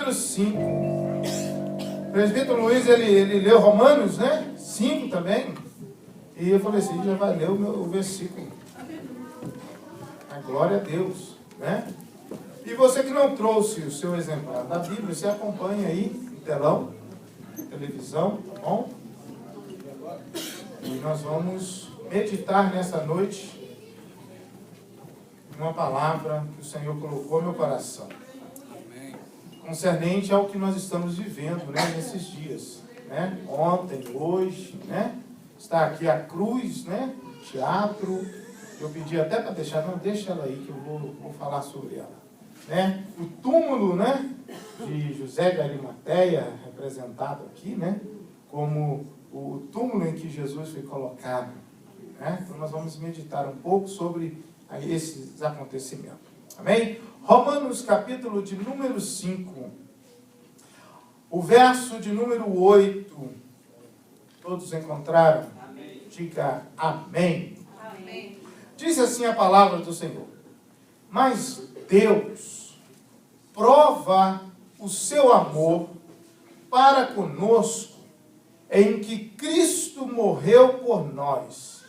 número 5. O presbítero Luiz, ele leu Romanos, né? 5 também. E eu falei assim, já vai ler o versículo. A glória a Deus, né? E você que não trouxe o seu exemplar da Bíblia, você acompanha aí no telão, televisão, tá bom? E nós vamos meditar nessa noite uma palavra que o Senhor colocou no meu coração. Concernente ao que nós estamos vivendo, né, nesses dias, né? Ontem, hoje, né? Está aqui a cruz, né? Teatro. Eu pedi até para deixar, não, deixa ela aí que eu vou falar sobre ela, né? O túmulo, né? De José de Arimateia, representado aqui, né? Como o túmulo em que Jesus foi colocado, né? Então nós vamos meditar um pouco sobre esses acontecimentos. Amém? Romanos capítulo de número 5, o verso de número 8. Todos encontraram? Amém. Diga amém. Amém. Diz assim a palavra do Senhor: mas Deus prova o seu amor para conosco em que Cristo morreu por nós,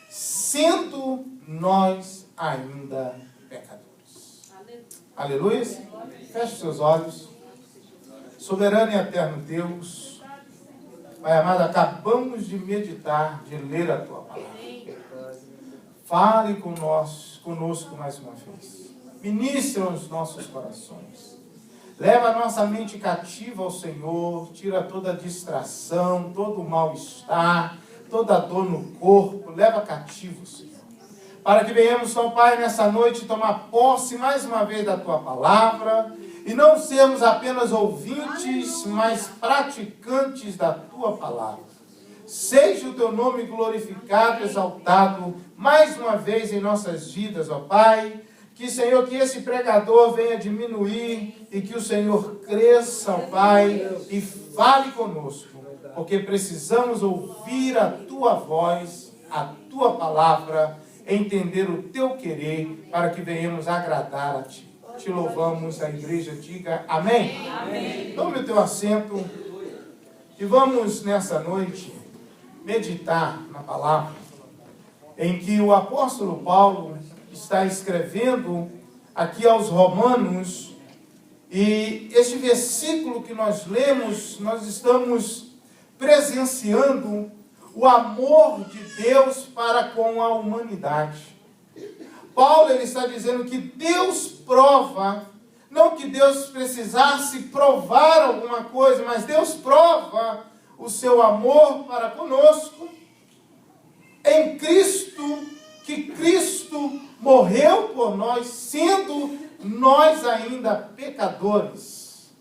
sendo nós ainda pecadores. Aleluia. Feche seus olhos. Soberano e eterno Deus, Pai amado, acabamos de meditar, de ler a Tua palavra. Fale conosco mais uma vez. Ministra os nossos corações. Leva a nossa mente cativa ao Senhor. Tira toda a distração, todo o mal-estar, toda a dor no corpo. Leva cativo, Senhor. Para que venhamos, ó Pai, nessa noite tomar posse mais uma vez da Tua palavra e não sermos apenas ouvintes, mas praticantes da Tua palavra. Seja o Teu nome glorificado, exaltado, mais uma vez em nossas vidas, ó Pai. Que, Senhor, que esse pregador venha diminuir e que o Senhor cresça, ó Pai, e fale conosco, porque precisamos ouvir a Tua voz, a Tua palavra, entender o Teu querer, para que venhamos agradar a Ti. Te louvamos, a igreja diga amém. Amém. Tome o teu assento e vamos nessa noite meditar na palavra em que o apóstolo Paulo está escrevendo aqui aos Romanos, e este versículo que nós lemos, nós estamos presenciando o amor de Deus para com a humanidade. Paulo, ele está dizendo que Deus prova, não que Deus precisasse provar alguma coisa, mas Deus prova o seu amor para conosco em Cristo, que Cristo morreu por nós, sendo nós ainda pecadores.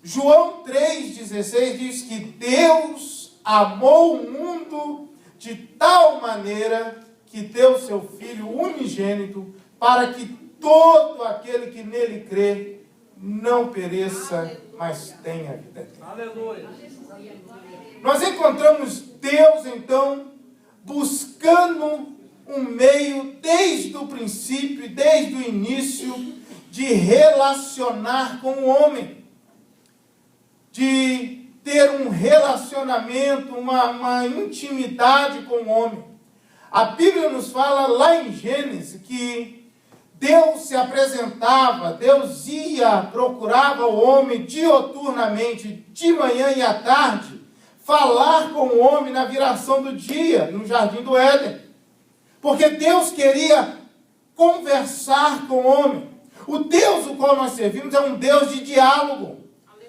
João 3,16 diz que Deus amou o mundo de tal maneira que deu seu Filho unigênito, para que todo aquele que nele crê não pereça, mas tenha vida eterna. Aleluia. Nós encontramos Deus, então, buscando um meio, desde o princípio, desde o início, de relacionar com o homem, de ter um relacionamento, uma intimidade com o homem. A Bíblia nos fala lá em Gênesis que Deus se apresentava, Deus procurava o homem dioturnamente, de manhã e à tarde, falar com o homem na viração do dia, no Jardim do Éden. Porque Deus queria conversar com o homem. O Deus o qual nós servimos é um Deus de diálogo.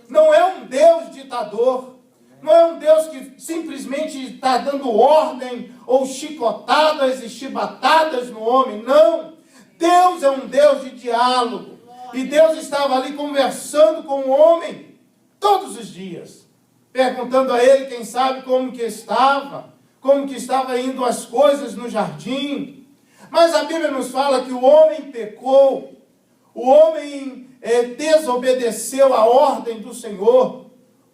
Não é um Deus ditador. Não é um Deus que simplesmente está dando ordem ou chicotadas e chibatadas no homem. Não. Deus é um Deus de diálogo. E Deus estava ali conversando com o homem todos os dias. Perguntando a ele, quem sabe, como que estava indo as coisas no jardim. Mas a Bíblia nos fala que o homem pecou. O homem desobedeceu a ordem do Senhor.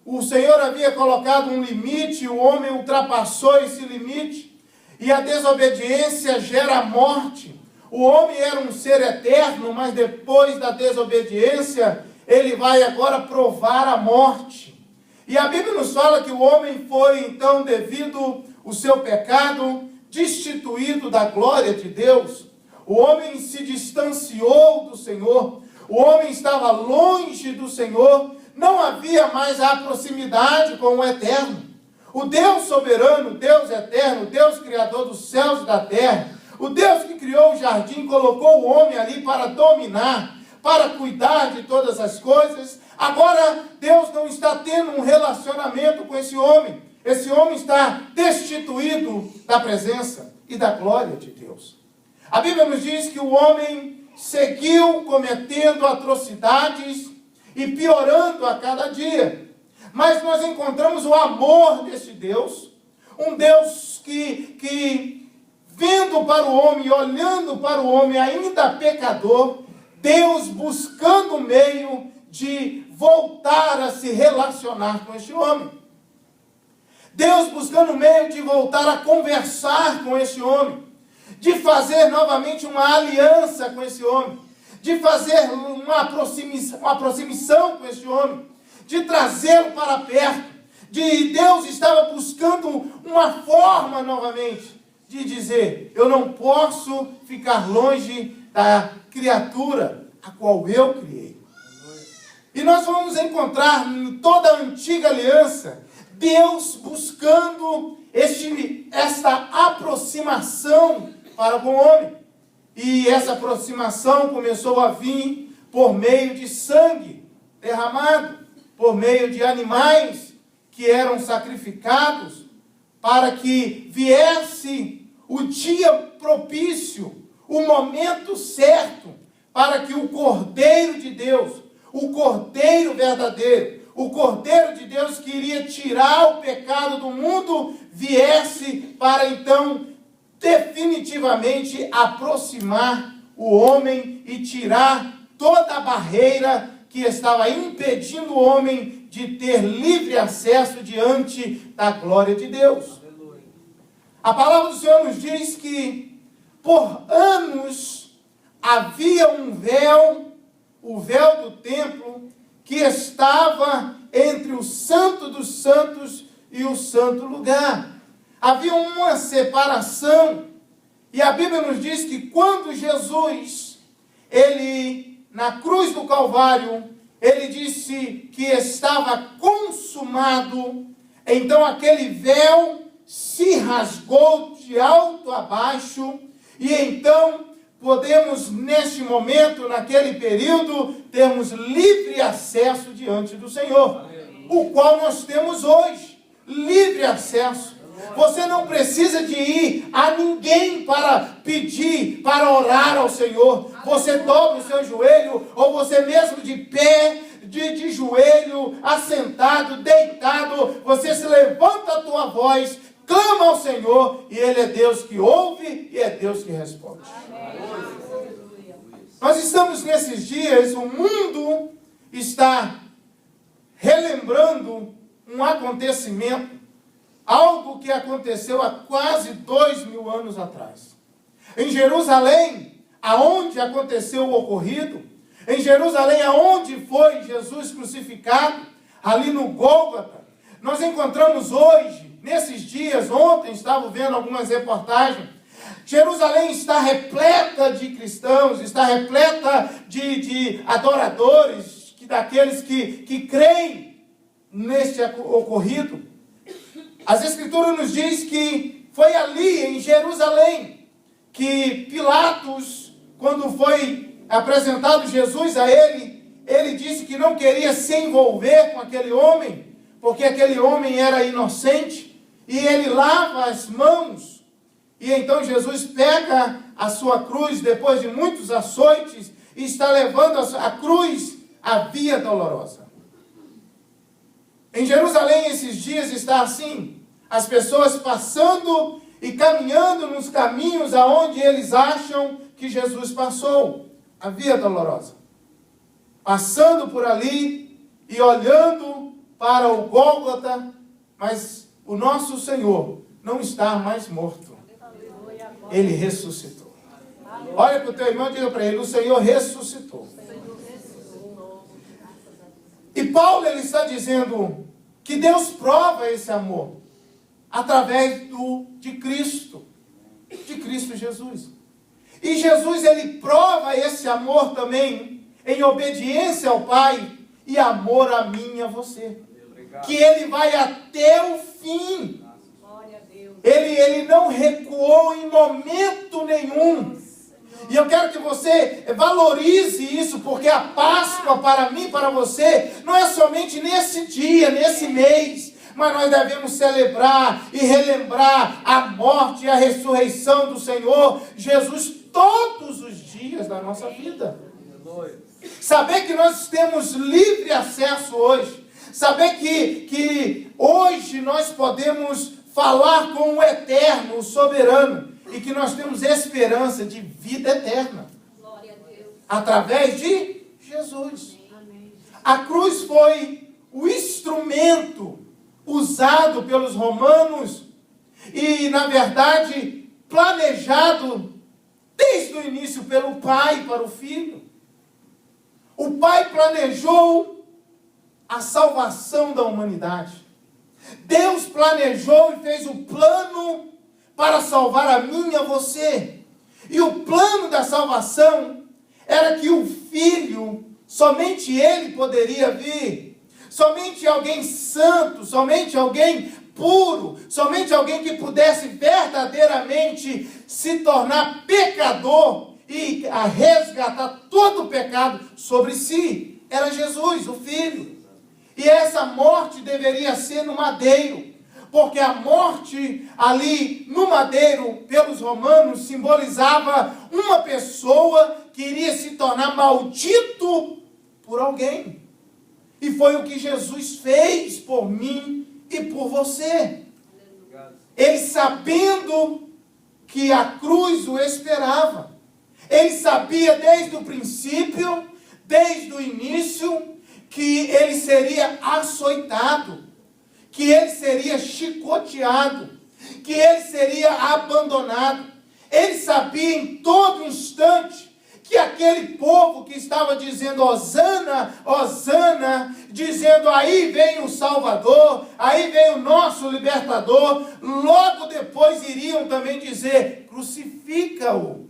O Senhor havia colocado um limite, o homem ultrapassou esse limite, e a desobediência gera morte. O homem era um ser eterno, mas depois da desobediência, ele vai agora provar a morte. E a Bíblia nos fala que o homem foi, então, devido ao seu pecado, destituído da glória de Deus. O homem se distanciou do Senhor. O homem estava longe do Senhor. Não havia mais a proximidade com o Eterno. O Deus soberano, Deus eterno, Deus criador dos céus e da terra, o Deus que criou o jardim, colocou o homem ali para dominar, para cuidar de todas as coisas. Agora, Deus não está tendo um relacionamento com esse homem. Esse homem está destituído da presença e da glória de Deus. A Bíblia nos diz que o homem seguiu cometendo atrocidades e piorando a cada dia. Mas nós encontramos o amor desse Deus, um Deus que vendo para o homem, olhando para o homem ainda pecador, Deus buscando o meio de voltar a se relacionar com esse homem. Deus buscando o meio de voltar a conversar com esse homem, de fazer novamente uma aliança com esse homem, de fazer uma aproximação com esse homem, de trazê-lo para perto. Deus estava buscando uma forma novamente de dizer: eu não posso ficar longe da criatura a qual eu criei. E nós vamos encontrar em toda a antiga aliança Deus buscando esta aproximação para com o homem. E essa aproximação começou a vir por meio de sangue derramado, por meio de animais que eram sacrificados, para que viesse o dia propício, o momento certo, para que o Cordeiro de Deus, o Cordeiro verdadeiro, o Cordeiro de Deus que iria tirar o pecado do mundo, viesse para então definitivamente aproximar o homem e tirar toda a barreira que estava impedindo o homem de ter livre acesso diante da glória de Deus. A palavra do Senhor nos diz que por anos havia um véu, o véu do templo, que estava entre o Santo dos Santos e o Santo Lugar. Havia uma separação. E a Bíblia nos diz que quando Jesus, ele, na cruz do Calvário, ele disse que estava consumado, então aquele véu se rasgou de alto a baixo, e então podemos, neste momento, naquele período, termos livre acesso diante do Senhor, o qual nós temos hoje, livre acesso. Você não precisa de ir a ninguém para pedir, para orar ao Senhor. Você dobra o seu joelho, ou você mesmo de pé, de joelho, assentado, deitado, você se levanta a tua voz, clama ao Senhor, e Ele é Deus que ouve e é Deus que responde. Nós estamos nesses dias, o mundo está relembrando um acontecimento, algo que aconteceu há quase 2000 anos atrás. Em Jerusalém, aonde aconteceu o ocorrido, em Jerusalém, aonde foi Jesus crucificado, ali no Gólgota, nós encontramos hoje, nesses dias, ontem estava vendo algumas reportagens, Jerusalém está repleta de cristãos, está repleta de adoradores, daqueles que creem neste ocorrido. As Escrituras nos diz que foi ali em Jerusalém que Pilatos, quando foi apresentado Jesus a ele disse que não queria se envolver com aquele homem, porque aquele homem era inocente, e ele lava as mãos, e então Jesus pega a sua cruz, depois de muitos açoites, e está levando a cruz à via dolorosa. Em Jerusalém, esses dias está assim, as pessoas passando e caminhando nos caminhos aonde eles acham que Jesus passou, a via dolorosa. Passando por ali e olhando para o Gólgota, mas o nosso Senhor não está mais morto. Ele ressuscitou. Olha para o teu irmão e diga para ele: o Senhor ressuscitou. E Paulo ele está dizendo que Deus prova esse amor através de Cristo Jesus. E Jesus ele prova esse amor também em obediência ao Pai e amor a mim e a você. Obrigado. Que ele vai até o fim. Ele não recuou em momento nenhum. E eu quero que você valorize isso, porque a Páscoa para mim, para você, não é somente nesse dia, nesse mês, mas nós devemos celebrar e relembrar a morte e a ressurreição do Senhor Jesus todos os dias da nossa vida. Saber que nós temos livre acesso hoje, saber que hoje nós podemos falar com o Eterno, o Soberano, e que nós temos esperança de vida eterna. Glória a Deus. Através de Jesus. Amém. A cruz foi o instrumento usado pelos romanos e, na verdade, planejado desde o início pelo Pai para o Filho. O Pai planejou a salvação da humanidade. Deus planejou e fez o plano para salvar a mim e a você. E o plano da salvação era que o Filho, somente Ele poderia vir. Somente alguém santo, somente alguém puro, somente alguém que pudesse verdadeiramente se tornar pecador e a resgatar todo o pecado sobre si. Era Jesus, o Filho. E essa morte deveria ser no madeiro. Porque a morte ali no madeiro, pelos romanos, simbolizava uma pessoa que iria se tornar maldito por alguém. E foi o que Jesus fez por mim e por você. Ele sabendo que a cruz o esperava. Ele sabia desde o princípio, desde o início, que ele seria açoitado, que ele seria chicoteado, que ele seria abandonado. Ele sabia em todo instante que aquele povo que estava dizendo Hosana, Hosana, dizendo aí vem o Salvador, aí vem o nosso libertador, logo depois iriam também dizer, crucifica-o.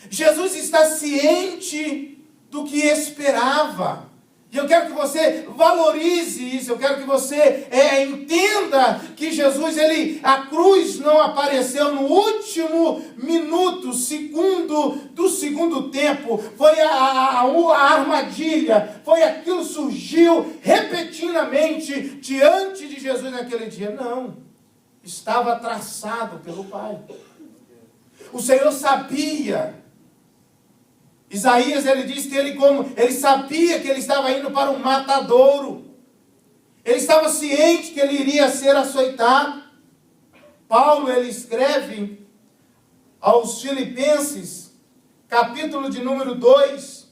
Jesus está ciente do que esperava. E eu quero que você valorize isso, eu quero que você entenda que Jesus, a cruz não apareceu no último minuto, segundo do segundo tempo, foi a armadilha, foi aquilo que surgiu repetidamente diante de Jesus naquele dia. Não, estava traçado pelo Pai. O Senhor sabia. Isaías, ele diz que ele sabia que ele estava indo para um matadouro. Ele estava ciente que ele iria ser açoitado. Paulo, ele escreve aos Filipenses, capítulo de número 2,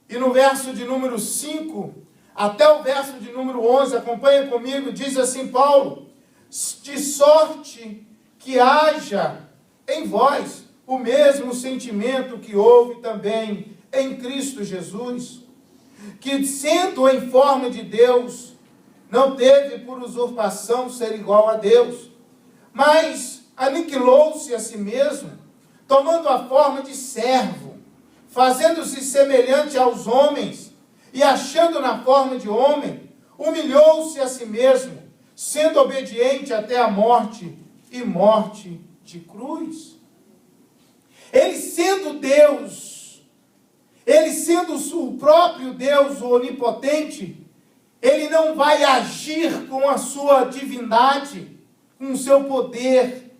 e no verso de número 5, até o verso de número 11, acompanha comigo, diz assim Paulo, de sorte que haja em vós o mesmo sentimento que houve também em Cristo Jesus, que sendo em forma de Deus, não teve por usurpação ser igual a Deus, mas aniquilou-se a si mesmo, tomando a forma de servo, fazendo-se semelhante aos homens, e achando na forma de homem, humilhou-se a si mesmo, sendo obediente até a morte, e morte de cruz. Ele sendo Deus, ele sendo o próprio Deus, o onipotente, ele não vai agir com a sua divindade, com o seu poder,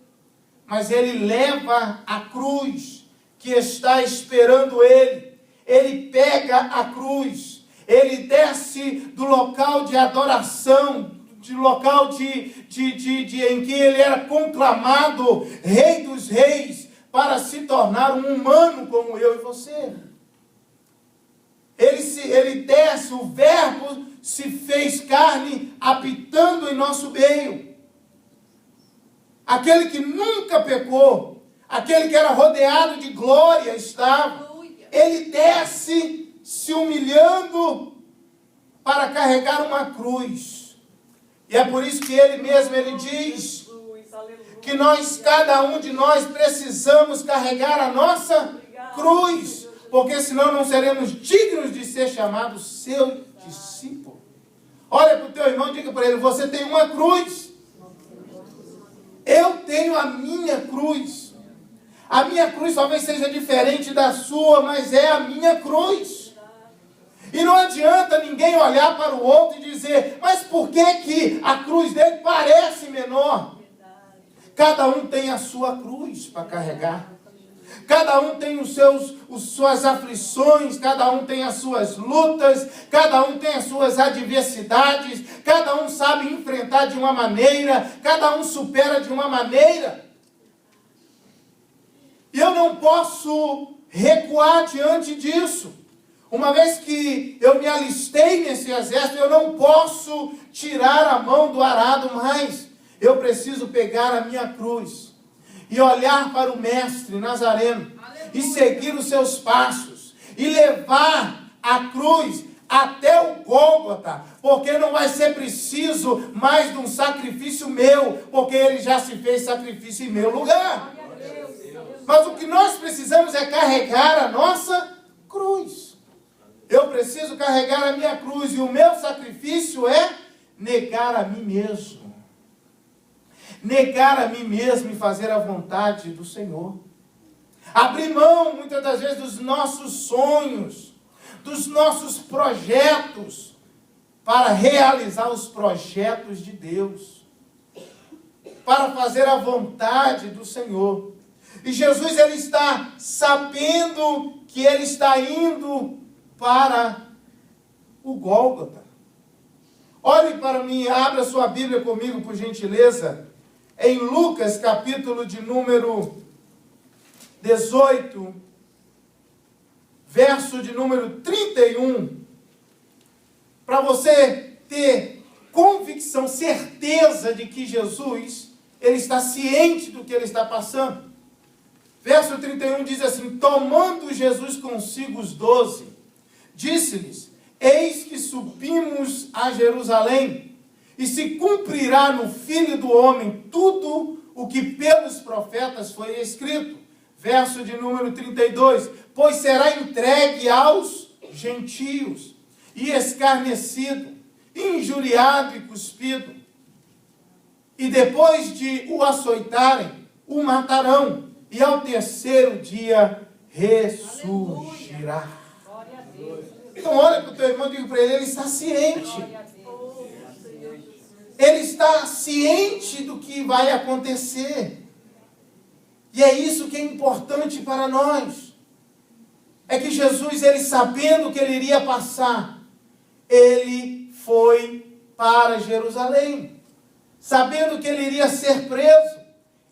mas ele leva a cruz que está esperando ele. Ele pega a cruz, ele desce do local de adoração, de local em que ele era conclamado Rei dos Reis, para se tornar um humano como eu e você. Ele desce, o verbo se fez carne, habitando em nosso meio. Aquele que nunca pecou, aquele que era rodeado de glória estava. Ele desce se humilhando para carregar uma cruz. E é por isso que ele mesmo, ele diz que cada um de nós precisamos carregar a nossa cruz, porque senão não seremos dignos de ser chamados seu discípulo. Olha para o teu irmão e diga para ele, você tem uma cruz. Eu tenho a minha cruz. A minha cruz talvez seja diferente da sua, mas é a minha cruz. E não adianta ninguém olhar para o outro e dizer, mas por que a cruz dele parece menor? Cada um tem a sua cruz para carregar. Cada um tem as suas aflições, cada um tem as suas lutas, cada um tem as suas adversidades, cada um sabe enfrentar de uma maneira, cada um supera de uma maneira. E eu não posso recuar diante disso. Uma vez que eu me alistei nesse exército, eu não posso tirar a mão do arado mais. Eu preciso pegar a minha cruz e olhar para o Mestre Nazareno e seguir os seus passos e levar a cruz até o Gólgota, porque não vai ser preciso mais de um sacrifício meu, porque ele já se fez sacrifício em meu lugar. Mas o que nós precisamos é carregar a nossa cruz. Eu preciso carregar a minha cruz e o meu sacrifício é negar a mim mesmo. Negar a mim mesmo e fazer a vontade do Senhor. Abrir mão, muitas das vezes, dos nossos sonhos, dos nossos projetos, para realizar os projetos de Deus. Para fazer a vontade do Senhor. E Jesus, ele está sabendo que ele está indo para o Gólgota. Olhe para mim, abra sua Bíblia comigo, por gentileza. Em Lucas, capítulo de número 18, verso de número 31, para você ter convicção, certeza de que Jesus, ele está ciente do que ele está passando. Verso 31 diz assim, tomando Jesus consigo os 12, disse-lhes, eis que subimos a Jerusalém, e se cumprirá no Filho do Homem tudo o que pelos profetas foi escrito. Verso de número 32. Pois será entregue aos gentios, e escarnecido, injuriado e cuspido. E depois de o açoitarem, o matarão, e ao terceiro dia ressurgirá. Então olha para o teu irmão e diga para ele está ciente. Ele está ciente do que vai acontecer. E é isso que é importante para nós. É que Jesus, ele sabendo que ele iria passar, ele foi para Jerusalém. Sabendo que ele iria ser preso,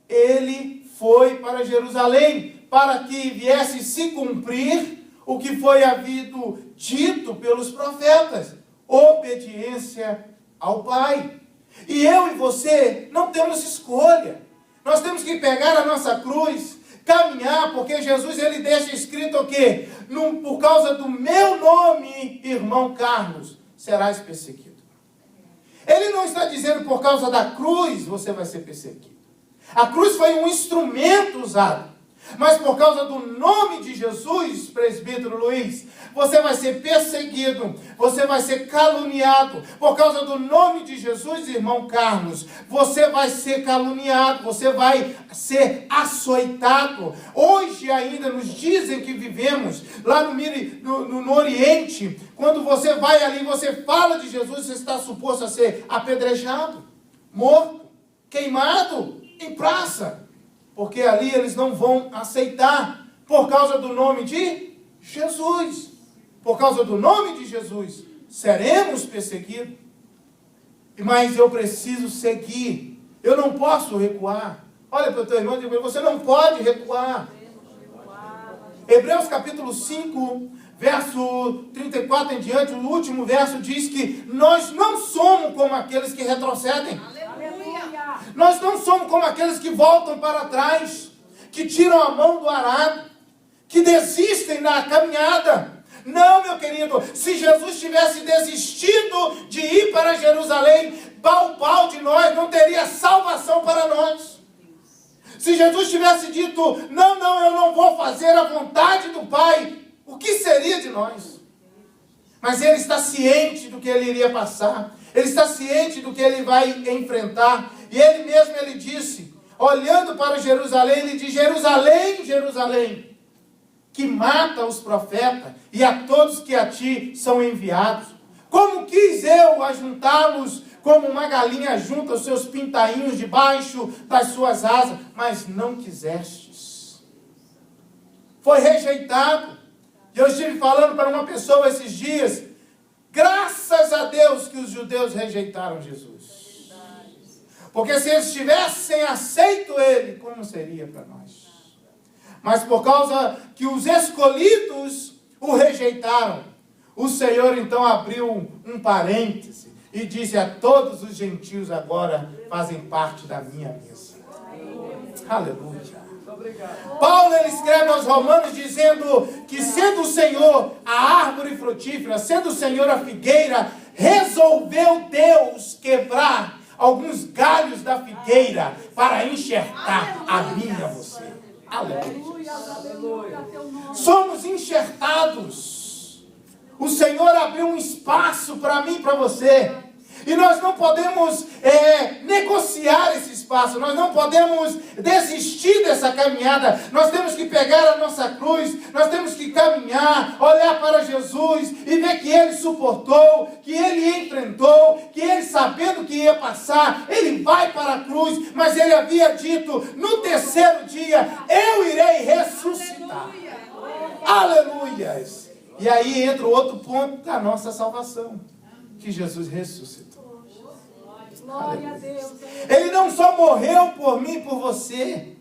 ele foi para Jerusalém, para que viesse se cumprir o que foi havido dito pelos profetas. Obediência ao Pai. E eu e você não temos escolha. Nós temos que pegar a nossa cruz, caminhar, porque Jesus, ele deixa escrito o quê? Por causa do meu nome, irmão Carlos, serás perseguido. Ele não está dizendo por causa da cruz você vai ser perseguido. A cruz foi um instrumento usado. Mas por causa do nome de Jesus, presbítero Luiz, você vai ser perseguido, você vai ser caluniado. Por causa do nome de Jesus, irmão Carlos, você vai ser caluniado, você vai ser açoitado. Hoje ainda nos dizem que vivemos lá no Oriente, quando você vai ali, você fala de Jesus, você está suposto a ser apedrejado, morto, queimado em praça. Porque ali eles não vão aceitar, por causa do nome de Jesus. Por causa do nome de Jesus, seremos perseguidos. Mas eu preciso seguir. Eu não posso recuar. Olha para o teu irmão e diga, você não pode recuar. Hebreus capítulo 5, verso 34 em diante, o último verso diz que nós não somos como aqueles que retrocedem. Nós não somos como aqueles que voltam para trás, que tiram a mão do arado, que desistem na caminhada. Não, meu querido, se Jesus tivesse desistido de ir para Jerusalém, pau de nós, não teria salvação para nós. Se Jesus tivesse dito, não, eu não vou fazer a vontade do Pai, o que seria de nós? Mas ele está ciente do que ele iria passar. Ele está ciente do que ele vai enfrentar. E ele mesmo, ele disse, olhando para Jerusalém, ele diz, Jerusalém, Jerusalém, que mata os profetas e a todos que a ti são enviados. Como quis eu ajuntá-los como uma galinha junta os seus pintainhos debaixo das suas asas, mas não quisestes. Foi rejeitado. E eu estive falando para uma pessoa esses dias, graças a Deus que os judeus rejeitaram Jesus. Porque se eles tivessem aceito ele, como seria para nós? Mas por causa que os escolhidos o rejeitaram, o Senhor então abriu um parêntese e disse a todos os gentios agora fazem parte da minha mesa. Aleluia. Paulo ele escreve aos Romanos dizendo que sendo o Senhor a árvore frutífera, sendo o Senhor a figueira, resolveu Deus quebrar alguns galhos da figueira para enxertar a mim e a você. Aleluia. Somos enxertados. O Senhor abriu um espaço para mim e para você. E nós não podemos negociar esse espaço, nós não podemos desistir dessa caminhada, nós temos que pegar a nossa cruz, nós temos que caminhar, olhar para Jesus e ver que Ele suportou, que Ele enfrentou, que Ele sabendo que ia passar, Ele vai para a cruz, mas Ele havia dito, no terceiro dia, eu irei ressuscitar. Aleluias! E aí entra o outro ponto da nossa salvação, que Jesus ressuscitou. Glória a Deus. Ele não só morreu por mim e por você.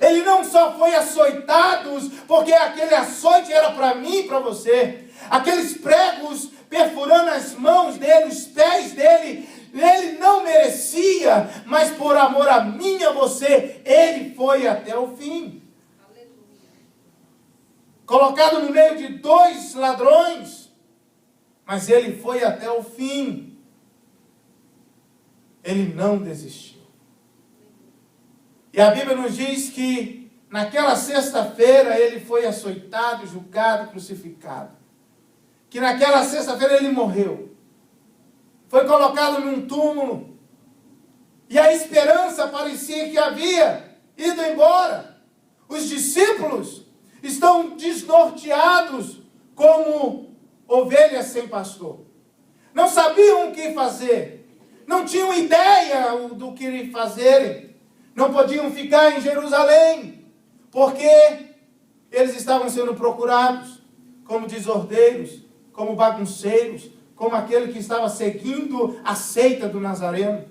Ele não só foi açoitado, porque aquele açoite era para mim e para você. Aqueles pregos perfurando as mãos dele, os pés dele, ele não merecia, mas por amor a mim e a você, ele foi até o fim. Colocado no meio de 2 ladrões, mas ele foi até o fim. Ele não desistiu. E a Bíblia nos diz que naquela sexta-feira ele foi açoitado, julgado, crucificado. Que naquela sexta-feira ele morreu. Foi colocado num túmulo. E a esperança parecia que havia ido embora. Os discípulos estão desnorteados como ovelhas sem pastor. Não sabiam o que fazer. Não tinham ideia do que fazerem. Não podiam ficar em Jerusalém. Porque eles estavam sendo procurados como desordeiros, como bagunceiros, como aquele que estava seguindo a seita do Nazareno.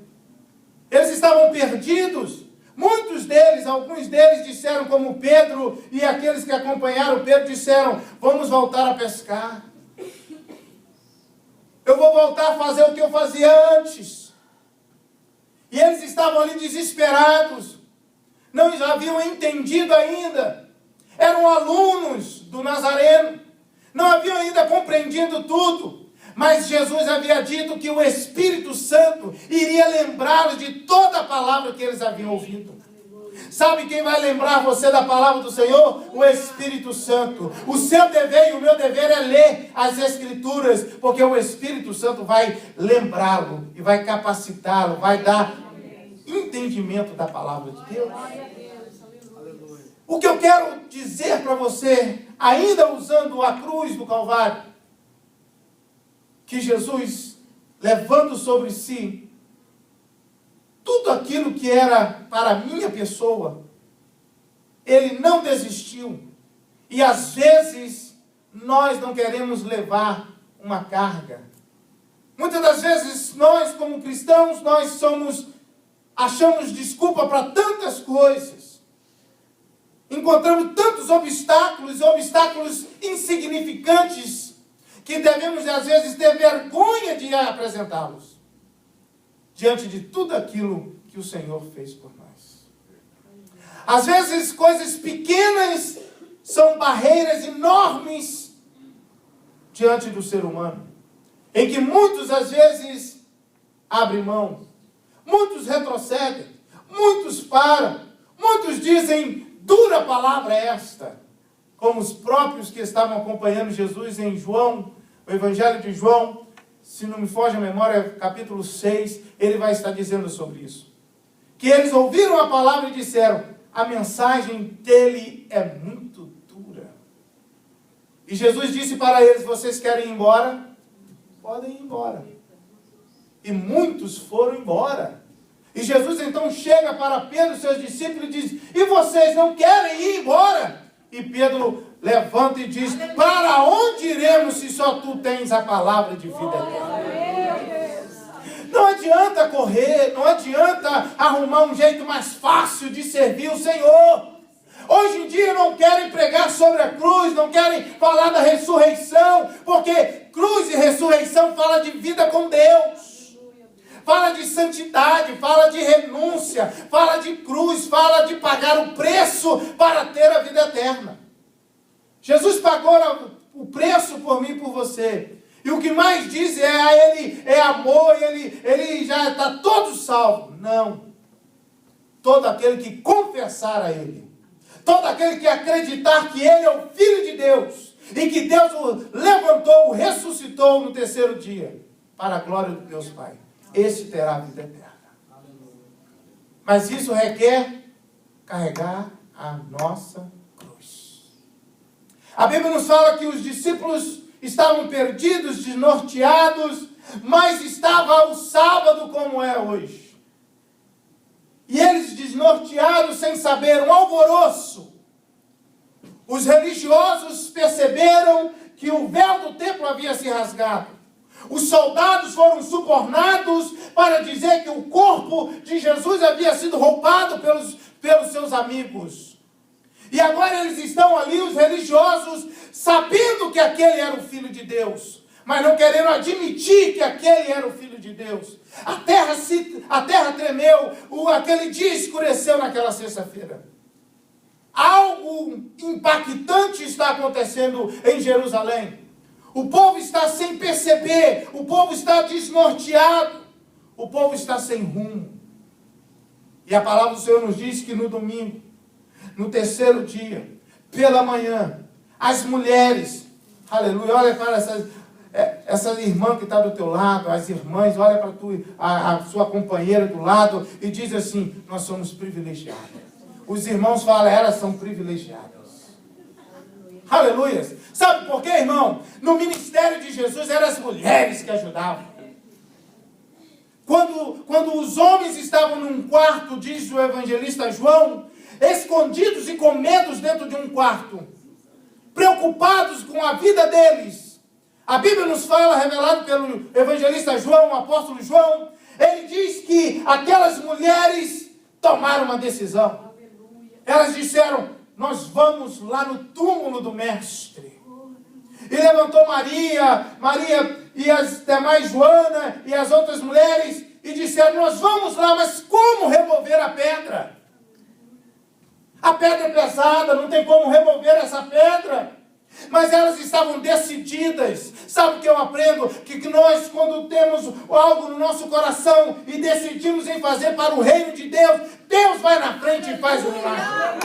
Eles estavam perdidos. Muitos deles, alguns deles disseram, como Pedro e aqueles que acompanharam Pedro, disseram, vamos voltar a pescar. Eu vou voltar a fazer o que eu fazia antes. E eles estavam ali desesperados. Não haviam entendido ainda. Eram alunos do Nazareno. Não haviam ainda compreendido tudo. Mas Jesus havia dito que o Espírito Santo iria lembrá-los de toda a palavra que eles haviam ouvido. Sabe quem vai lembrar você da palavra do Senhor? O Espírito Santo. O seu dever e o meu dever é ler as Escrituras, porque o Espírito Santo vai lembrá-lo e vai capacitá-lo, vai dar entendimento da palavra de Deus. O que eu quero dizer para você, ainda usando a cruz do Calvário, que Jesus, levando sobre si tudo aquilo que era para a minha pessoa, ele não desistiu. E às vezes nós não queremos levar uma carga. Muitas das vezes nós, como cristãos, achamos desculpa para tantas coisas. Encontramos tantos obstáculos insignificantes, que devemos às vezes ter vergonha de apresentá-los diante de tudo aquilo que o Senhor fez por nós. Às vezes coisas pequenas são barreiras enormes diante do ser humano, em que muitos às vezes abrem mão, muitos retrocedem, muitos param, muitos dizem, dura palavra esta, como os próprios que estavam acompanhando Jesus em João, o Evangelho de João, se não me foge a memória, capítulo 6, ele vai estar dizendo sobre isso. Que eles ouviram a palavra e disseram, a mensagem dele é muito dura. E Jesus disse para eles, vocês querem ir embora? Podem ir embora. E muitos foram embora. E Jesus então chega para Pedro e seus discípulos e diz, e vocês não querem ir embora? E Pedro levanta e diz, para onde iremos se só tu tens a palavra de vida eterna? Não adianta correr, não adianta arrumar um jeito mais fácil de servir o Senhor. Hoje em dia não querem pregar sobre a cruz, não querem falar da ressurreição, porque cruz e ressurreição fala de vida com Deus. Fala de santidade, fala de renúncia, fala de cruz, fala de pagar o preço para ter a vida eterna. Jesus pagou o preço por mim e por você. E o que mais diz ele é amor, ele já está todo salvo. Não. Todo aquele que confessar a ele, todo aquele que acreditar que ele é o Filho de Deus, e que Deus o levantou, o ressuscitou no terceiro dia, para a glória do Deus Pai, esse terá a vida eterna. Mas isso requer carregar a nossa cruz. A Bíblia nos fala que os discípulos estavam perdidos, desnorteados, mas estava o sábado como é hoje. E eles desnorteados, sem saber, um alvoroço. Os religiosos perceberam que o véu do templo havia se rasgado. Os soldados foram subornados para dizer que o corpo de Jesus havia sido roubado pelos seus amigos. E agora eles estão ali, os religiosos, sabendo que aquele era o Filho de Deus, mas não querendo admitir que aquele era o Filho de Deus. A terra tremeu, aquele dia escureceu naquela sexta-feira. Algo impactante está acontecendo em Jerusalém. O povo está sem perceber, o povo está desnorteado, o povo está sem rumo. E a palavra do Senhor nos diz que no domingo, no terceiro dia, pela manhã, as mulheres, aleluia, olha para essa irmã que está do teu lado, as irmãs, olha para a sua companheira do lado e diz assim, nós somos privilegiados. Os irmãos falam, elas são privilegiadas. Aleluia. Sabe por quê, irmão? No ministério de Jesus eram as mulheres que ajudavam. Quando os homens estavam num quarto, diz o evangelista João, escondidos e com medos dentro de um quarto, preocupados com a vida deles, a Bíblia nos fala, revelado pelo evangelista João, o apóstolo João, ele diz que aquelas mulheres tomaram uma decisão. Elas disseram, nós vamos lá no túmulo do mestre. E levantou Maria e as demais, Joana e as outras mulheres, e disseram, nós vamos lá, mas como remover a pedra? A pedra é pesada, não tem como remover essa pedra. Mas elas estavam decididas. Sabe o que eu aprendo? Que nós, quando temos algo no nosso coração e decidimos em fazer para o reino de Deus, Deus vai na frente e faz o milagre.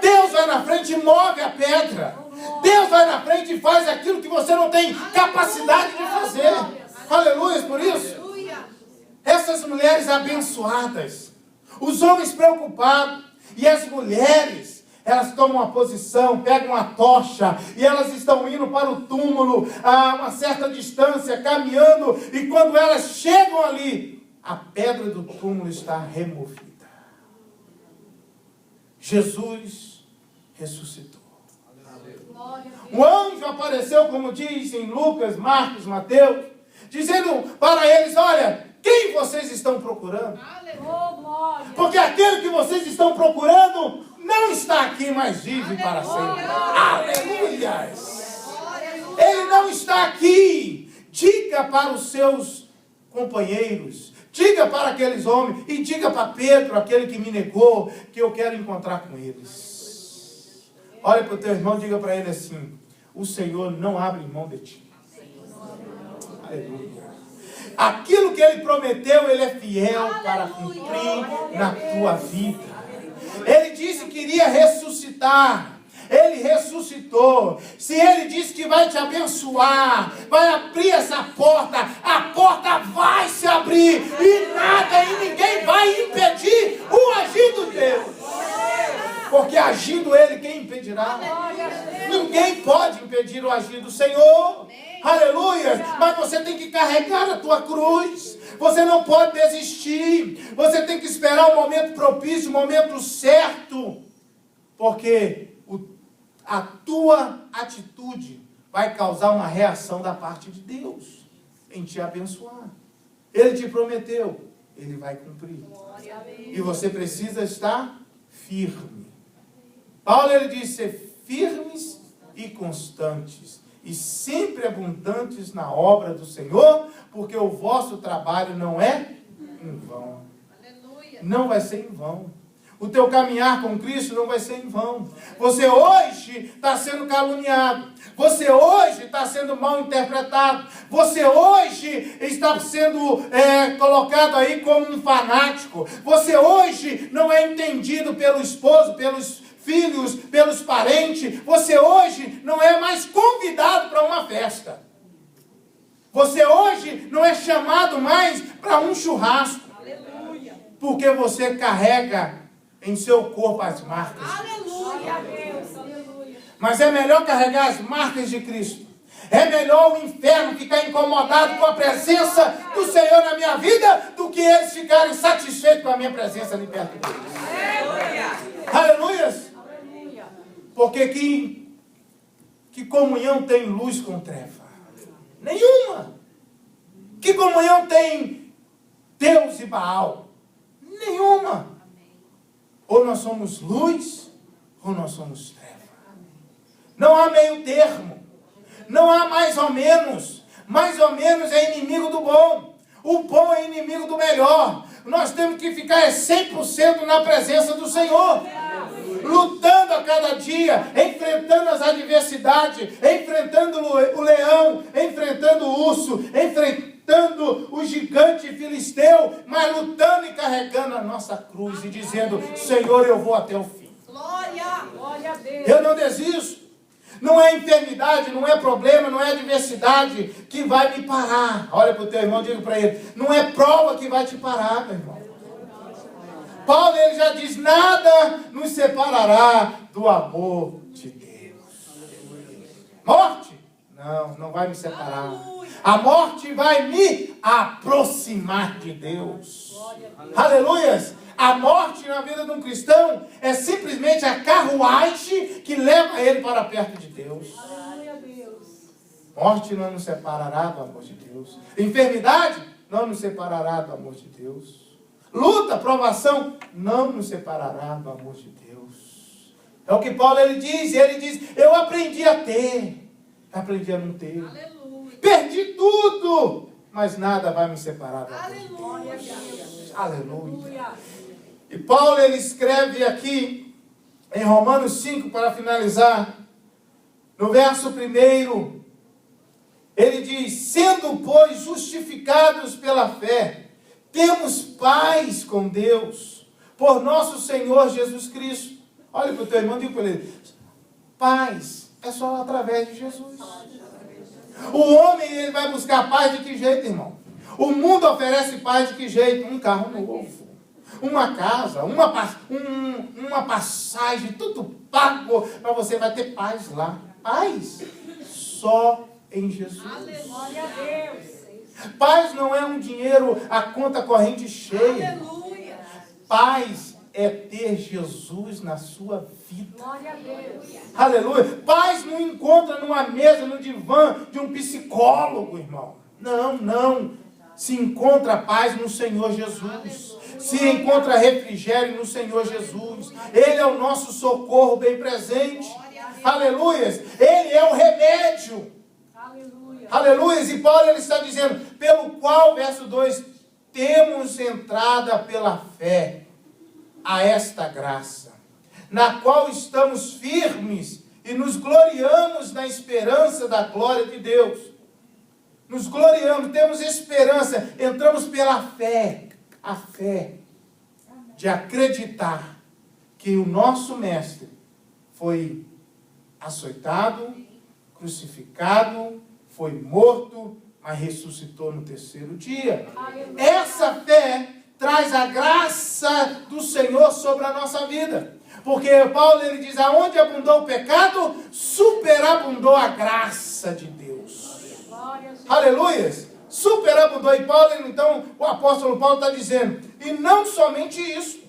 Deus vai na frente e move a pedra. Deus vai na frente e faz aquilo que você não tem capacidade de fazer. Aleluia por isso. Essas mulheres abençoadas, os homens preocupados e as mulheres, elas tomam uma posição, pegam uma tocha e elas estão indo para o túmulo a uma certa distância, caminhando, e quando elas chegam ali, a pedra do túmulo está removida. Jesus ressuscitou. Um anjo apareceu, como diz em Lucas, Marcos, Mateus, dizendo para eles, olha, quem vocês estão procurando? Porque aquele que vocês estão procurando não está aqui, mas vive para sempre. Aleluia! Ele não está aqui. Diga para os seus companheiros, diga para aqueles homens, e diga para Pedro, aquele que me negou, que eu quero encontrar com eles. Olha para o teu irmão, diga para ele assim, o Senhor não abre mão de ti. Aleluia. Aquilo que Ele prometeu, Ele é fiel para cumprir na tua vida. Ele disse que iria ressuscitar. Ele ressuscitou. Se Ele disse que vai te abençoar, vai abrir essa porta, a porta vai se abrir e nada e ninguém vai impedir o agir de Deus. Porque agindo Ele, quem impedirá? Ninguém pode impedir o agir do Senhor. Aleluia. Mas você tem que carregar a tua cruz. Você não pode desistir. Você tem que esperar o momento propício, o momento certo. Porque a tua atitude vai causar uma reação da parte de Deus em te abençoar. Ele te prometeu, Ele vai cumprir. E você precisa estar firme. Paulo, ele diz, ser firmes e constantes, e sempre abundantes na obra do Senhor, porque o vosso trabalho não é em vão. Não vai ser em vão. O teu caminhar com Cristo não vai ser em vão. Você hoje está sendo caluniado. Você hoje está sendo mal interpretado. Você hoje está sendo colocado aí como um fanático. Você hoje não é entendido pelo esposo, pelos filhos, pelos parentes. Você hoje não é mais convidado para uma festa. Você hoje não é chamado mais para um churrasco. Aleluia. Porque você carrega em seu corpo as marcas. Aleluia. Mas é melhor carregar as marcas de Cristo. É melhor o inferno ficar incomodado com a presença do Senhor na minha vida do que eles ficarem satisfeitos com a minha presença ali perto deles. Aleluia. Porque que comunhão tem luz com treva? Nenhuma. Que comunhão tem Deus e Baal? Nenhuma. Ou nós somos luz, ou nós somos treva. Não há meio termo. Não há mais ou menos. Mais ou menos é inimigo do bom. O bom é inimigo do melhor. Nós temos que ficar 100% na presença do Senhor. Lutando a cada dia, enfrentando as adversidades, enfrentando o leão, enfrentando o urso, enfrentando o gigante filisteu, mas lutando e carregando a nossa cruz e dizendo, Senhor, eu vou até o fim. Glória a Deus. Eu não desisto. Não é enfermidade, não é problema, não é adversidade que vai me parar. Olha para o teu irmão, diga para ele, não é prova que vai te parar, meu irmão. Paulo, ele já diz, nada nos separará do amor de Deus. Morte? Não vai me separar. A morte vai me aproximar de Deus. Aleluias! A morte na vida de um cristão é simplesmente a carruagem que leva ele para perto de Deus. Morte não nos separará do amor de Deus. Enfermidade não nos separará do amor de Deus. Luta, provação, não nos separará do amor de Deus. É o que Paulo ele diz, eu aprendi a ter, aprendi a não ter. Aleluia. Perdi tudo, mas nada vai me separar do amor de Deus. Aleluia. E Paulo ele escreve aqui, em Romanos 5, para finalizar, no verso 1, ele diz, sendo, pois, justificados pela fé, temos paz com Deus, por nosso Senhor Jesus Cristo. Olha para o teu irmão e diga para ele, paz é só através de Jesus. O homem ele vai buscar paz de que jeito, irmão? O mundo oferece paz de que jeito? Um carro novo, uma casa, uma passagem, tudo pago, para você vai ter paz lá. Paz só em Jesus. Glória a Deus. Paz não é um dinheiro, a conta corrente cheia. Aleluia. Paz é ter Jesus na sua vida. Glória a Deus. Aleluia. Paz não encontra numa mesa, no divã de um psicólogo, irmão. Não. Se encontra paz no Senhor Jesus. Se encontra refrigério no Senhor Jesus. Ele é o nosso socorro bem presente. Aleluia. Ele é o remédio. Aleluia, e Paulo ele está dizendo, pelo qual, verso 2, temos entrada pela fé a esta graça, na qual estamos firmes e nos gloriamos na esperança da glória de Deus. Nos gloriamos, temos esperança, entramos pela fé, a fé de acreditar que o nosso Mestre foi açoitado, crucificado, foi morto, mas ressuscitou no terceiro dia. Essa fé traz a graça do Senhor sobre a nossa vida. Porque Paulo ele diz, aonde abundou o pecado, superabundou a graça de Deus. Aleluias! Superabundou. E Paulo, então, o apóstolo Paulo está dizendo, e não somente isso,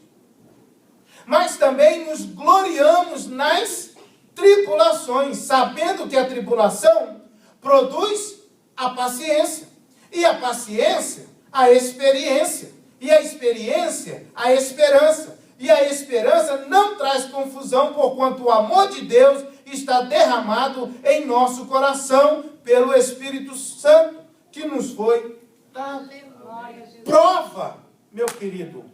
mas também nos gloriamos nas tribulações, sabendo que a tribulação produz a paciência, e a paciência, a experiência, e a experiência, a esperança. E a esperança não traz confusão, porquanto o amor de Deus está derramado em nosso coração pelo Espírito Santo que nos foi dado. Prova, meu querido.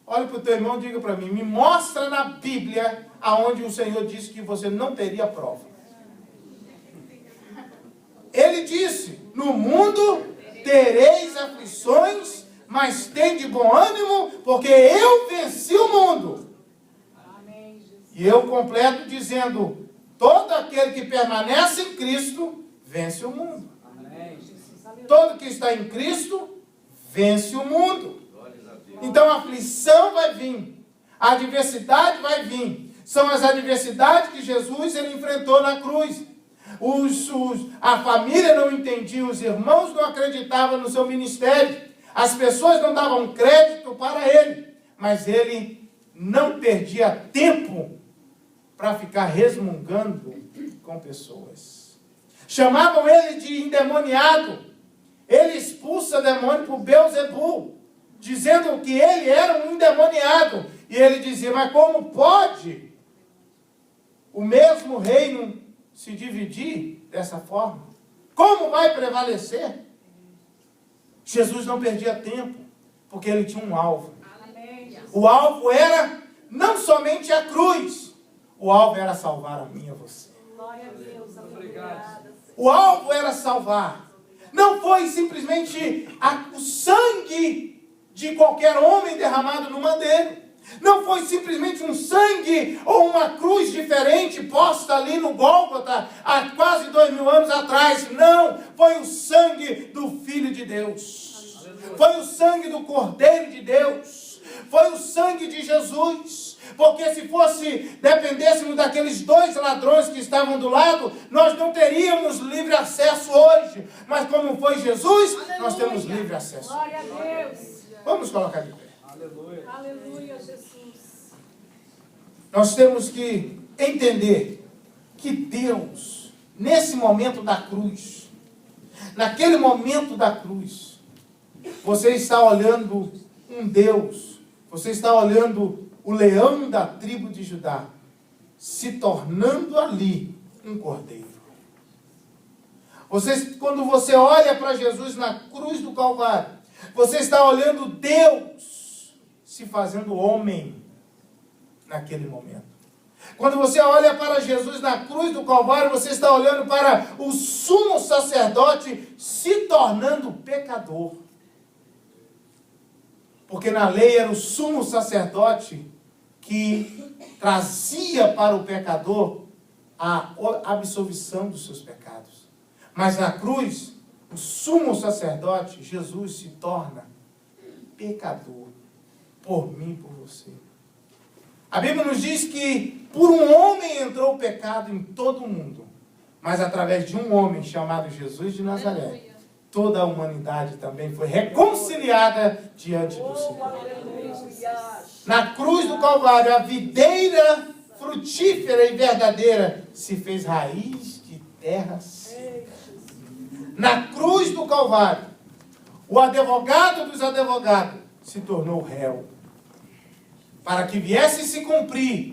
Olha para o teu irmão e diga para mim, me mostra na Bíblia aonde o Senhor disse que você não teria prova. Ele disse, no mundo tereis aflições, mas tem de bom ânimo, porque eu venci o mundo. E eu completo dizendo, todo aquele que permanece em Cristo, vence o mundo. Todo que está em Cristo, vence o mundo. Então a aflição vai vir, a adversidade vai vir. São as adversidades que Jesus ele enfrentou na cruz. A família não entendia, os irmãos não acreditavam no seu ministério. As pessoas não davam crédito para ele, mas ele não perdia tempo para ficar resmungando com pessoas. Chamavam ele de endemoniado. Ele expulsa demônio por Beelzebul, dizendo que ele era um endemoniado. E ele dizia, mas como pode o mesmo reino se dividir dessa forma? Como vai prevalecer? Jesus não perdia tempo, porque ele tinha um alvo. O alvo era não somente a cruz, o alvo era salvar a mim e a você. O alvo era salvar. Não foi simplesmente o sangue de qualquer homem derramado no madeiro. Não foi simplesmente um sangue ou uma cruz diferente posta ali no Gólgota há quase 2000 anos atrás. Não, foi o sangue do Filho de Deus. Foi o sangue do Cordeiro de Deus. Foi o sangue de Jesus. Porque se dependêssemos daqueles dois ladrões que estavam do lado, nós não teríamos livre acesso hoje. Mas como foi Jesus, aleluia, nós temos livre acesso. Glória a Deus. Vamos colocar de pé. Aleluia. Aleluia, Jesus. Nós temos que entender que Deus, nesse momento da cruz, naquele momento da cruz, você está olhando um Deus, você está olhando o leão da tribo de Judá, se tornando ali um cordeiro. Quando você olha para Jesus na cruz do Calvário, você está olhando Deus se fazendo homem naquele momento. Quando você olha para Jesus na cruz do Calvário, você está olhando para o sumo sacerdote se tornando pecador. Porque na lei era o sumo sacerdote que trazia para o pecador a absolvição dos seus pecados. Mas na cruz, o sumo sacerdote, Jesus, se torna pecador por mim e por você. A Bíblia nos diz que por um homem entrou o pecado em todo o mundo, mas através de um homem chamado Jesus de Nazaré, toda a humanidade também foi reconciliada diante do Senhor. Na cruz do Calvário, a videira frutífera e verdadeira se fez raiz de terra seca. Na cruz do Calvário, o advogado dos advogados se tornou réu, para que viesse se cumprir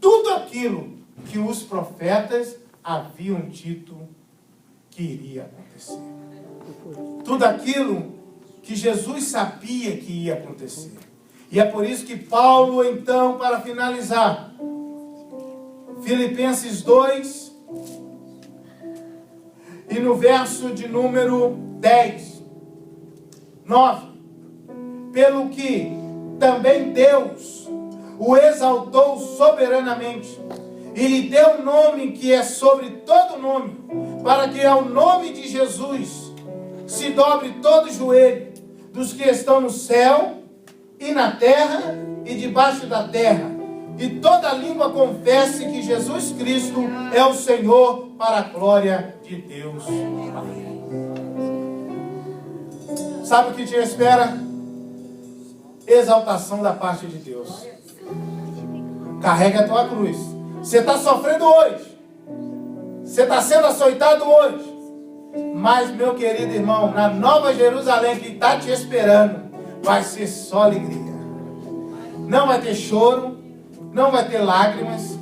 tudo aquilo que os profetas haviam dito que iria acontecer. Tudo aquilo que Jesus sabia que ia acontecer. E é por isso que Paulo, então, para finalizar, Filipenses 2, e no verso de número 10, 9. Pelo que também Deus o exaltou soberanamente, e lhe deu um nome que é sobre todo nome, para que ao nome de Jesus se dobre todo joelho, dos que estão no céu, e na terra, e debaixo da terra, e toda língua confesse que Jesus Cristo é o Senhor, para a glória de Deus Pai. Sabe o que te espera? Exaltação da parte de Deus. Carrega a tua cruz. Você está sofrendo hoje. Você está sendo açoitado hoje. Mas, meu querido irmão, na Nova Jerusalém que está te esperando, vai ser só alegria. Não vai ter choro, não vai ter lágrimas,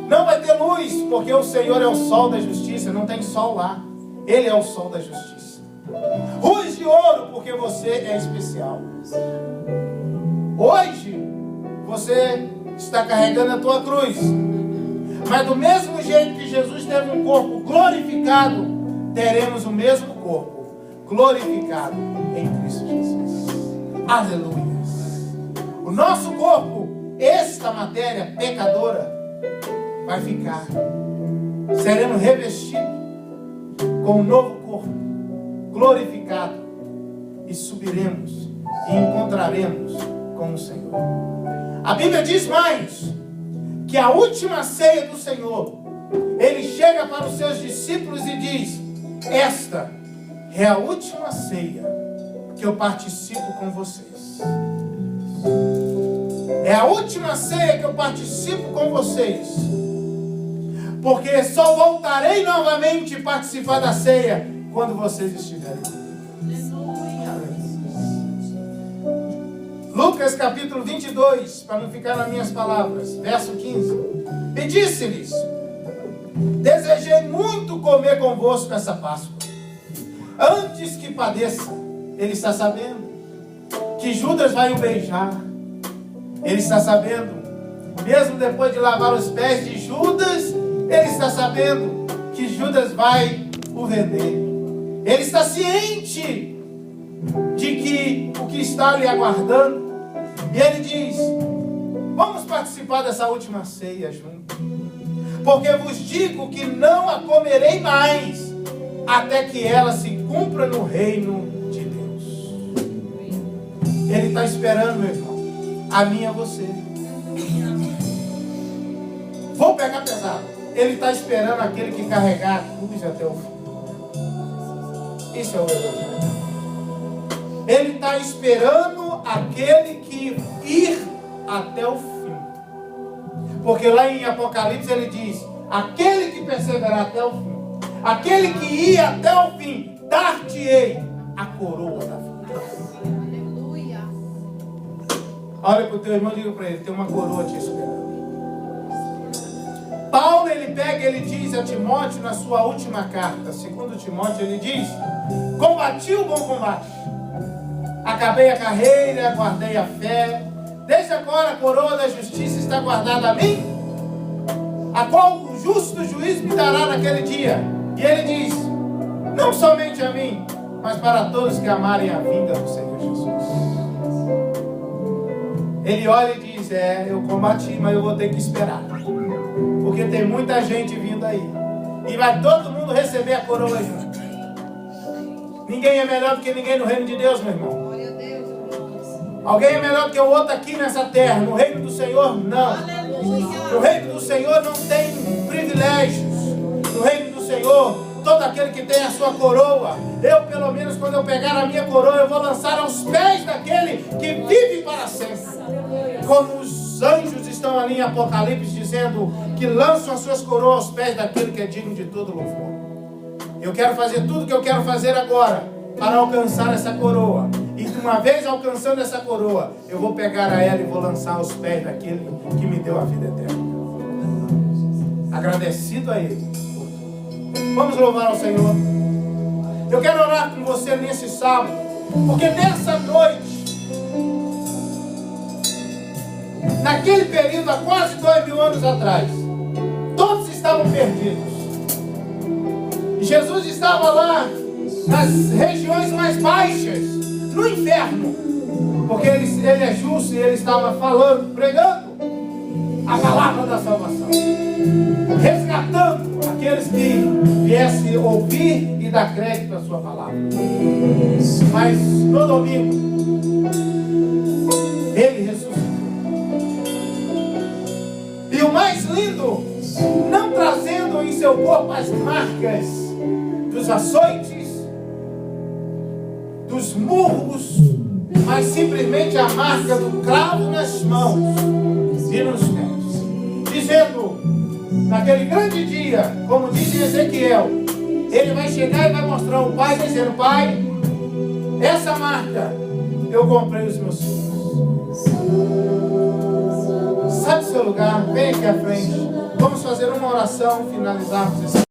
não vai ter luz, porque o Senhor é o sol da justiça. Não tem sol lá. Ele é o sol da justiça. Luz de ouro, porque você é especial. Hoje, você está carregando a tua cruz. Mas do mesmo jeito que Jesus teve um corpo glorificado, teremos o mesmo corpo glorificado em Cristo Jesus. Aleluia. O nosso corpo, esta matéria pecadora, vai ficar. Seremos revestidos com um novo corpo glorificado e subiremos e encontraremos com o Senhor. A Bíblia diz mais, que a última ceia do Senhor, Ele chega para os seus discípulos e diz: esta é a última ceia que eu participo com vocês. É a última ceia que eu participo com vocês. Porque só voltarei novamente a participar da ceia quando vocês estiverem comigo. Lucas capítulo 22, para não ficar nas minhas palavras, verso 15. E disse-lhes: desejei muito comer convosco essa Páscoa, antes que padeça. Ele está sabendo que Judas vai o beijar. Ele está sabendo, mesmo depois de lavar os pés de Judas, ele está sabendo que Judas vai o vender. Ele está ciente de que o que está lhe aguardando. E ele diz: vamos participar dessa última ceia juntos, porque vos digo que não a comerei mais, até que ela se cumpra no reino de Deus. Ele está esperando, meu irmão, a mim e a você. Vou pegar pesado. Ele está esperando aquele que carregar a cruz até o fim. Isso é o Evangelho. Ele está esperando aquele que ir até o fim. Porque lá em Apocalipse ele diz: aquele que perseverar até o fim, aquele que ir até o fim, dar-te-ei a coroa da vida. Aleluia. Olha para o teu irmão e diga para ele: tem uma coroa te esperando. Paulo, ele pega, ele diz a Timóteo na sua última carta, segundo Timóteo, ele diz: combati o bom combate, acabei a carreira, guardei a fé. Desde agora a coroa da justiça está guardada a mim, a qual o justo juiz me dará naquele dia. E ele diz: não somente a mim, mas para todos que amarem a vinda do Senhor Jesus. Ele olha e diz: eu combati, mas eu vou ter que esperar, porque tem muita gente vindo aí, e vai todo mundo receber a coroa junto. Ninguém é melhor do que ninguém no reino de Deus, meu irmão. Alguém é melhor do que o outro aqui nessa terra. No reino do Senhor, não. No reino do Senhor não tem privilégios. No reino do Senhor, todo aquele que tem a sua coroa, eu, pelo menos, quando eu pegar a minha coroa, eu vou lançar aos pés daquele que vive para sempre. Como os anjos estão ali em Apocalipse dizendo que lançam as suas coroas aos pés daquele que é digno de todo louvor. Eu quero fazer tudo o que eu quero fazer agora para alcançar essa coroa. E uma vez alcançando essa coroa, eu vou pegar a ela e vou lançar aos pés daquele que me deu a vida eterna. Agradecido a Ele. Vamos louvar ao Senhor. Eu quero orar com você nesse sábado, porque nessa noite naquele período, há quase 2000 anos atrás, todos estavam perdidos. E Jesus estava lá nas regiões mais baixas, no inferno, porque ele é justo e ele estava falando, pregando a palavra da salvação, resgatando aqueles que viessem ouvir e dar crédito à sua palavra. Mas no domingo, ele ressuscitou. E o mais lindo, não trazendo em seu corpo as marcas dos açoites, dos murros, mas simplesmente a marca do cravo nas mãos e nos pés, dizendo, naquele grande dia, como diz Ezequiel, ele vai chegar e vai mostrar ao Pai, dizendo: Pai, essa marca eu comprei os meus filhos. Sai do seu lugar, vem aqui à frente, vamos fazer uma oração, finalizarmos esse